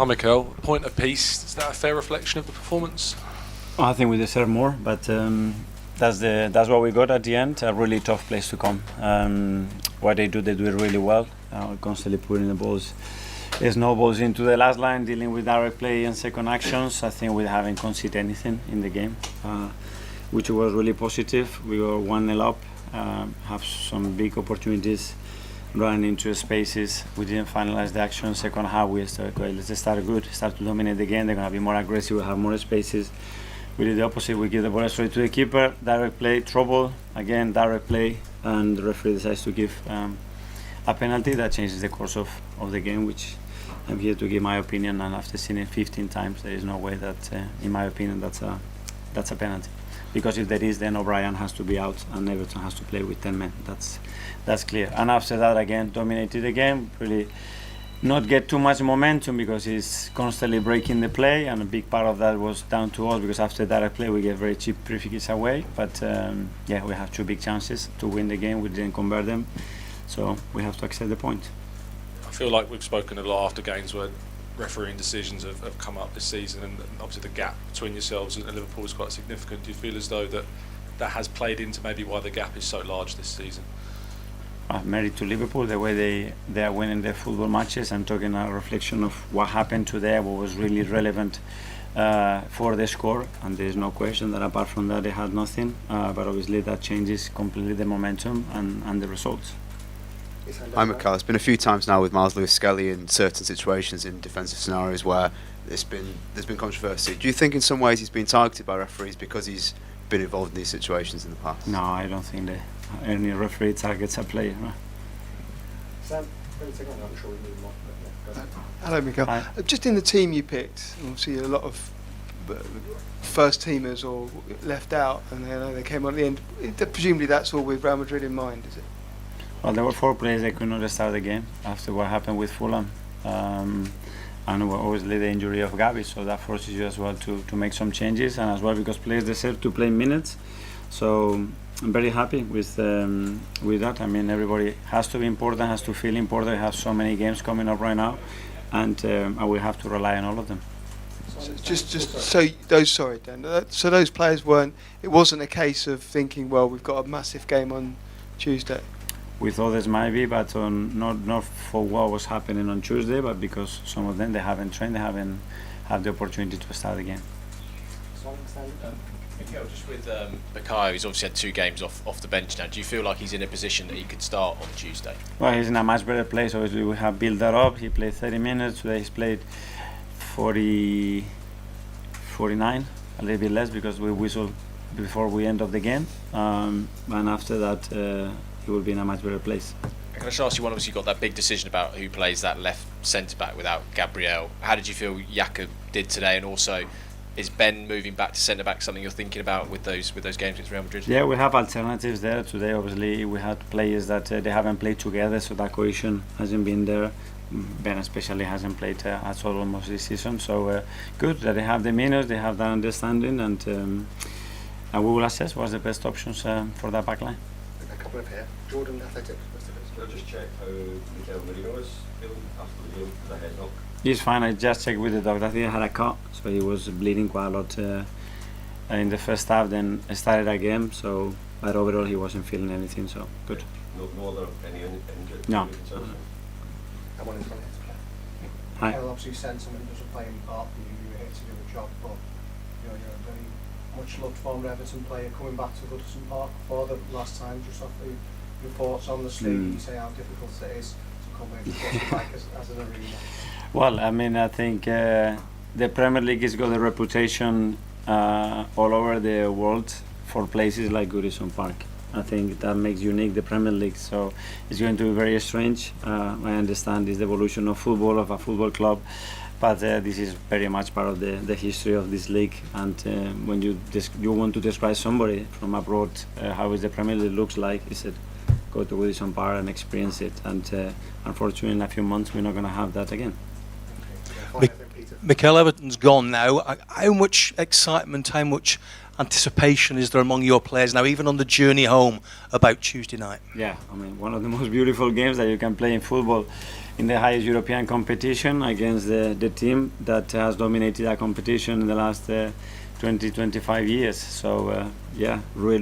Hi Mikel, point apiece, is that a fair reflection of the performance? I think we deserve more, but that's what we got at the end. A really tough place to come. What they do it really well. Constantly putting the balls, snowballs into the last line, dealing with direct play and second actions. I think we haven't conceded anything in the game, which was really positive. We were 1-0 up, have some big opportunities running into spaces. We didn't finalize the action. Second half, we started, okay, let's start good, start to dominate the game. They're going to be more aggressive, we'll have more spaces. We did the opposite. We give the ball straight to the keeper, direct play, trouble, again, direct play, and the referee decides to give a penalty that changes the course of the game, which I'm here to give my opinion, and after seeing it 15 times, there is no way that, in my opinion, that's a penalty. Because if there is, then O'Brien has to be out and Everton has to play with 10 men. That's clear. And after that, again, dominated the game, really not get too much momentum because he's constantly breaking the play, and a big part of that was down to us because after that play we get very cheap free kicks away. But yeah, we have two big chances to win the game. We didn't convert them, so we have to accept the point. I feel like we've spoken a lot after games where refereeing decisions have come up this season, and obviously the gap between yourselves and Liverpool is quite significant. Do you feel as though that has played into maybe why the gap is so large this season? Merit to Liverpool, the way they are winning their football matches. I'm talking a reflection of what happened today, what was really relevant for the score, and there is no question that apart from that they had nothing, but obviously that changes completely the momentum and the results. Hi Mikel, it's been a few times now with Miles Lewis-Skelly in certain situations in defensive scenarios where there's been controversy. Do you think in some ways he's been targeted by referees because he's been involved in these situations in the past? No, I don't think that any referee targets a player. No? Hello Mikel. Hi. Just in the team you picked, obviously a lot of first teamers or left out, and they came on at the end. Presumably that's all with Real Madrid in mind, is it? Well, there were 4 players that could not start the game after what happened with Fulham, and obviously the injury of Gavi, so that forces you as well to make some changes, and as well because players deserve to play minutes. So I'm very happy with that. I mean, everybody has to be important, has to feel important. We have so many games coming up right now, and I will have to rely on all of them. So those players weren't. It wasn't a case of thinking, well, we've got a massive game on Tuesday. With others might be, but not for what was happening on Tuesday, but because some of them they haven't trained, they haven't had the opportunity to start again. Mikel, just with Bukayo, he's obviously had 2 games off the bench now. Do you feel like he's in a position that he could start on Tuesday? Well, he's in a much better place. Obviously, we have built that up. He played 30 minutes. Today he's played 49, a little bit less because we whistled before we end of the game. And after that, he will be in a much better place. Can I just ask you one? Obviously, you got that big decision about who plays that left centre back without Gabriel. How did you feel Xhaka did today, and also is Ben moving back to centre back something you're thinking about with those games against Real Madrid? Yeah, we have alternatives there today. Obviously, we had players that they haven't played together, so that cohesion hasn't been there. Ben especially hasn't played at all almost this season. So good that they have the minutes, they have that understanding, and we will assess what's the best options for that back line. A couple of here. Jordan, Athletics. Can I just check how Mikel Merino is feeling after the game with a head knock? He's fine. I just checked with the doctor. I think he had a cut, so he was bleeding quite a lot in the first half. Then started again. So, but overall, he wasn't feeling anything. So good. No other any injury? No. I wanted to Hi. Mikel obviously said someone doesn't play any part for you. You're here to do a job, but you're a very much loved former Everton player coming back to Goodison Park for the last time. Just off the reports on the street, you say how difficult it is to come in as an arena. Well, I mean, I think the Premier League has got a reputation all over the world for places like Goodison Park. I think that makes unique the Premier League. So it's going to be very strange. I understand it's the evolution of football, of a football club, but this is very much part of the history of this league. And when you want to describe somebody from abroad how is the Premier League looks like, is it go to Goodison Park and experience it. And unfortunately, in a few months, we're not going to have that again. Mikel, Everton's gone now. How much excitement, how much anticipation is there among your players now, even on the journey home about Tuesday night? Yeah, I mean, one of the most beautiful games that you can play in football in the highest European competition against the team that has dominated that competition in the last 20-25 years. So yeah, really.